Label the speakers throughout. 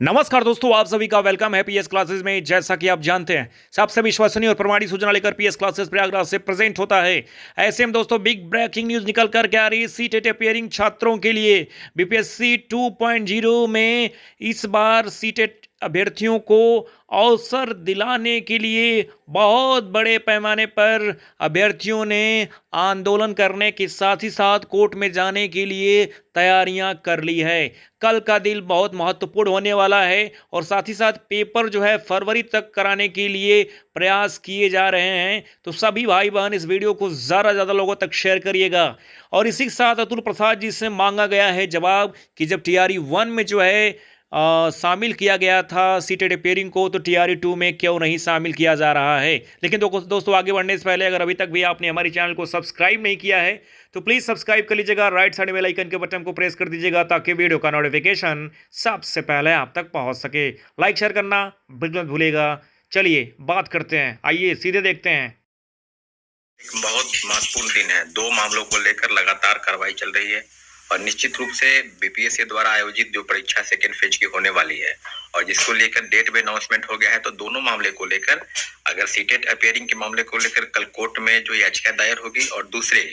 Speaker 1: नमस्कार दोस्तों, आप सभी का वेलकम है पीएस क्लासेस में। जैसा कि आप जानते हैं, सबसे विश्वसनीय और प्रमाणिक सूचना लेकर पीएस क्लासेस प्रयागराज से प्रेजेंट होता है। ऐसे में दोस्तों बिग ब्रेकिंग न्यूज निकल कर के आ रही है सीटेट अपियरिंग छात्रों के लिए। बीपीएससी 2.0 में इस बार सीटेट अभ्यर्थियों को अवसर दिलाने के लिए बहुत बड़े पैमाने पर अभ्यर्थियों ने आंदोलन करने के साथ ही साथ कोर्ट में जाने के लिए तैयारियां कर ली है। कल का दिन बहुत महत्वपूर्ण होने वाला है और साथ ही साथ पेपर जो है फरवरी तक कराने के लिए प्रयास किए जा रहे हैं। तो सभी भाई बहन इस वीडियो को ज़्यादा ज़्यादा लोगों तक शेयर करिएगा। और इसी के साथ अतुल प्रसाद जी से मांगा गया है जवाब कि जब टीआरई 1 में जो है शामिल किया गया था सीटेट अपियरिंग को, तो टीआरई 2 में क्यों नहीं शामिल किया जा रहा है। लेकिन दोस्तों आगे बढ़ने से पहले अगर अभी तक भी आपने हमारे चैनल को सब्सक्राइब नहीं किया है तो प्लीज सब्सक्राइब कर लीजिएगा। राइट साइड में आइकन के बटन को प्रेस कर दीजिएगा ताकि वीडियो का नोटिफिकेशन सबसे पहले आप तक पहुंच सके। लाइक शेयर करना बिल्कुल मत भूलिएगा। चलिए बात करते हैं, आइए सीधे देखते हैं।
Speaker 2: एक बहुत महत्वपूर्ण दिन है। दो मामलों को लेकर लगातार कार्रवाई चल रही है और निश्चित रूप से बीपीएससी द्वारा आयोजित जो परीक्षा सेकेंड फेज की होने वाली है और जिसको लेकर डेट भी अनाउंसमेंट हो गया है, तो दोनों मामले को लेकर अगर सीटेट अपियरिंग के मामले को लेकर कल कोर्ट में जो याचिका दायर होगी और दूसरे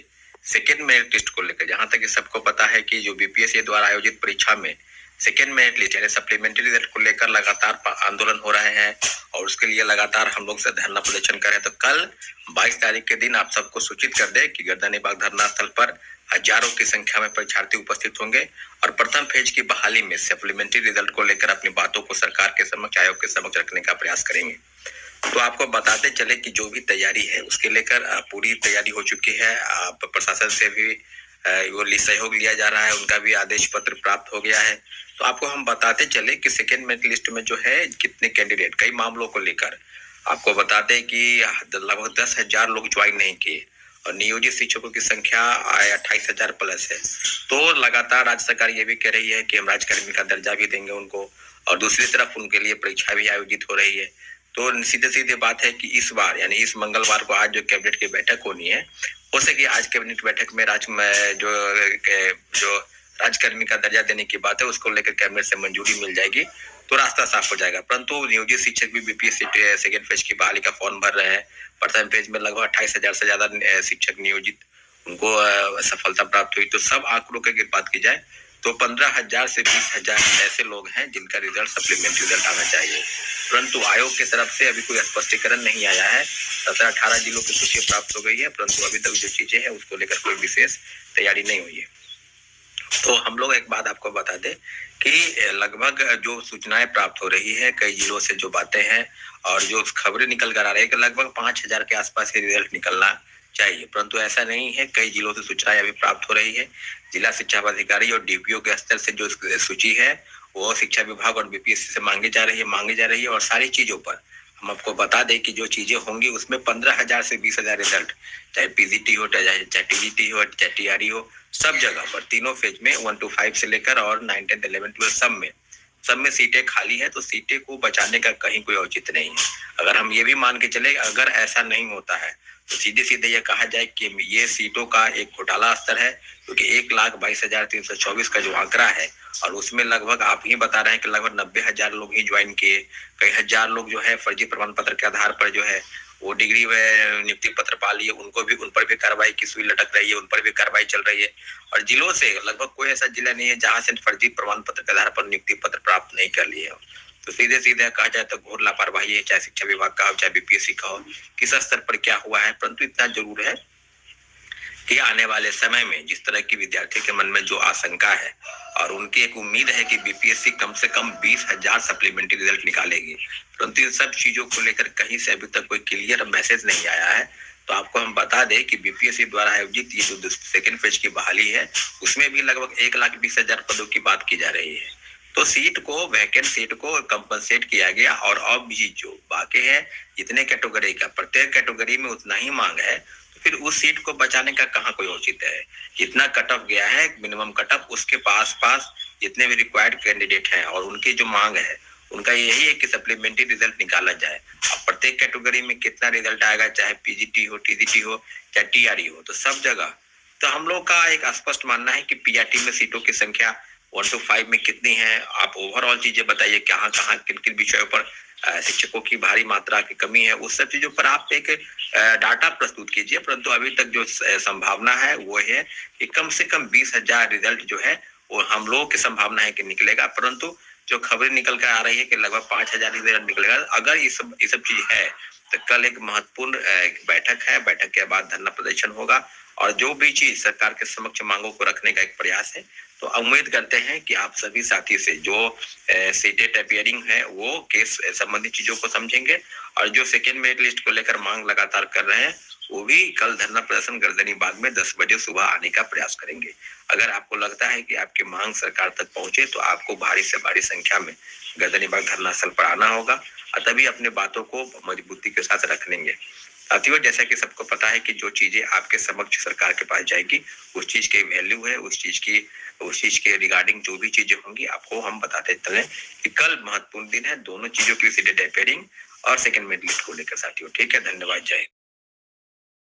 Speaker 2: सेकेंड मेरिट लिस्ट को लेकर, जहां तक सबको पता है कि जो बीपीएससी द्वारा आयोजित परीक्षा में सेकेंड मेरिट लिस्ट यानी सप्लीमेंट्री रिजल्ट को लेकर लगातार आंदोलन हो रहे हैं और उसके लिए लगातार हम लोग से धरना प्रदर्शन कर रहे हैं। तो कल 22 तारीख के दिन आप सबको सूचित कर दे कि गर्दनी बाग धरना स्थल पर हजारों की संख्या में परीक्षार्थी उपस्थित होंगे और प्रथम फेज की बहाली में सप्लीमेंट्री रिजल्ट को लेकर अपनी बातों को सरकार के समक्ष, आयोग के समक्ष रखने का प्रयास करेंगे। तो आपको बताते चले कि जो भी तैयारी है उसके लेकर पूरी तैयारी हो चुकी है। प्रशासन से भी वो सहयोग लिया जा रहा है, उनका भी आदेश पत्र प्राप्त हो गया है। तो आपको हम बताते चले कि सेकेंड मेरिट लिस्ट में जो है कितने कैंडिडेट, कई मामलों को लेकर आपको बताते कि लगभग 10,000 लोग ज्वाइन नहीं किए और नियोजित शिक्षकों की संख्या 28,000 प्लस है। तो लगातार राज्य सरकार ये भी कह रही है कि हम राज्यकर्मी का दर्जा भी देंगे उनको और दूसरी तरफ उनके लिए परीक्षा भी आयोजित हो रही है। तो सीधे सीधे बात है कि इस बार यानी इस मंगलवार को आज जो कैबिनेट की बैठक होनी है, हो सके आज कैबिनेट बैठक में जो राज्यकर्मी का दर्जा देने की बात है उसको लेकर कैबिनेट से मंजूरी मिल जाएगी तो रास्ता साफ हो जाएगा। परंतु नियोजित शिक्षक भी बीपीएससी सेकेंड फेज की बहाली का फॉर्म भर रहे हैं। प्रथम फेज में लगभग 28,000 से ज्यादा शिक्षक नियोजित उनको सफलता प्राप्त हुई। तो सब आंकड़ों की अगर बात की जाए तो 15,000 से 20,000 ऐसे लोग हैं जिनका रिजल्ट सप्लीमेंट्री रिजल्ट आना चाहिए, परंतु आयोग की तरफ से अभी कोई स्पष्टीकरण नहीं आया है। 17-18 जिलों की सूची प्राप्त हो गई है, परंतु अभी तक जो चीजें हैं उसको लेकर कोई विशेष तैयारी नहीं हुई है। तो हम लोग एक बात आपको बता दें कि लगभग जो सूचनाएं प्राप्त हो रही है कई जिलों से, जो बातें हैं और जो खबरें निकल कर आ रही है कि लगभग 5,000 के आसपास ही रिजल्ट निकलना चाहिए, परंतु ऐसा नहीं है। कई जिलों से सूचनाएं अभी प्राप्त हो रही है। जिला शिक्षा पदाधिकारी और डीपीओ के स्तर से जो सूची है वो शिक्षा विभाग और बीपीएससी से मांगी जा रही है और सारी चीजों पर हम आपको बता दें कि जो चीजें होंगी उसमें 15,000 से 20,000 रिजल्ट, चाहे पीजीटी हो, चाहे टीजीटी हो, चाहे टीआरई हो, सब जगह पर तीनों फेज में 1 to 5 से लेकर और 9, 10, 11, 12 सब में सीटें खाली है। तो सीटें को बचाने का कहीं कोई औचित्य नहीं है। अगर हम ये भी मान के चले अगर ऐसा नहीं होता है तो सीधे सीधे ये कहा जाए कि ये सीटों का एक घोटाला स्तर है, क्योंकि 1,22,324 का जो आंकड़ा है और उसमें लगभग आप ही बता रहे हैं कि लगभग 90,000 लोग ही ज्वाइन किए। कई हजार लोग जो है फर्जी प्रमाण पत्र के आधार पर जो है वो डिग्री में नियुक्ति पत्र पा लिए, उन पर भी कार्रवाई की सुई लटक रही है, उन पर भी कार्रवाई चल रही है। और जिलों से लगभग कोई ऐसा जिला नहीं है जहां से फर्जी प्रमाण पत्र के आधार पर नियुक्ति पत्र प्राप्त नहीं कर लिए हो। तो सीधे सीधे कहा जाए तो घोर लापरवाही है, चाहे शिक्षा विभाग का हो, चाहे बीपीएससी का हो, किस स्तर पर क्या हुआ है। परंतु इतना जरूर है कि आने वाले समय में जिस तरह की विद्यार्थी के मन में जो आशंका है और उनकी एक उम्मीद है कि बीपीएससी कम से कम 20,000 सप्लीमेंट्री रिजल्ट निकालेगी, परंतु इन सब चीजों को लेकर कहीं से अभी तक कोई क्लियर मैसेज नहीं आया है। तो आपको हम बता दें कि बीपीएससी द्वारा आयोजित ये जो सेकेंड फेज की बहाली है उसमें भी लगभग 1,20,000 पदों की बात की जा रही है। तो वैकेंट सीट को कंपनसेट किया गया और अब भी जो बाकी है जितने कैटेगरी का, प्रत्येक कैटेगरी में उतना ही मांग है, तो फिर उस सीट को बचाने का कहाँ कोई औचित्य है। जितना कट ऑफ गया है मिनिमम कट ऑफ, उसके पास जितने भी रिक्वायर्ड कैंडिडेट हैं और उनकी जो मांग है उनका यही है कि सप्लीमेंट्री रिजल्ट निकाला जाए। अब प्रत्येक कैटेगरी में कितना रिजल्ट आएगा, चाहे पीजीटी हो, टीजीटी हो, चाहे टीआरई हो, तो सब जगह तो हम लोग का एक स्पष्ट मानना है कि पीआरटी में सीटों की संख्या 1 to 5 में कितनी है, आप ओवरऑल चीजें बताइए, कहाँ कहाँ किन किन विषयों पर शिक्षकों की भारी मात्रा की कमी है, उस सब चीजों पर आप एक डाटा प्रस्तुत कीजिए। परंतु अभी तक जो संभावना है वो है कि कम से कम 20,000 रिजल्ट जो है वो हम लोगों की संभावना है कि निकलेगा, परंतु जो खबरें निकल कर आ रही है कि लगभग 5,000 रिजल्ट निकलेगा। अगर ये सब चीज है तो कल एक महत्वपूर्ण एक बैठक है, बैठक के बाद धरना प्रदर्शन होगा और जो भी चीज सरकार के समक्ष मांगों को रखने का एक प्रयास है। तो उम्मीद करते हैं कि आप सभी साथी से जो सीटेट अपियरिंग है वो केस संबंधी चीजों को समझेंगे और जो सेकेंड मेरिट लिस्ट को लेकर मांग लगातार कर रहे हैं वो भी कल धरना प्रदर्शन गर्दनी बाग में 10 बजे सुबह आने का प्रयास करेंगे। अगर आपको लगता है कि आपकी मांग सरकार तक पहुंचे तो आपको भारी से भारी संख्या में गर्दनी बाग धरना स्थल पर आना होगा और तभी अपने बातों को मजबूती के साथ रख लेंगे। साथियों, जैसा कि सबको पता है कि जो चीजें आपके समक्ष सरकार के पास जाएगी उस चीज की वैल्यू है, उस चीज के रिगार्डिंग जो भी चीजें होंगी आपको हम बताते चलें कि कल महत्वपूर्ण दिन है दोनों चीजों की सीटेट अपियरिंग और सेकंड मेरिट लिस्ट को लेकर साथियों। ठीक है, धन्यवाद, जय हिंद।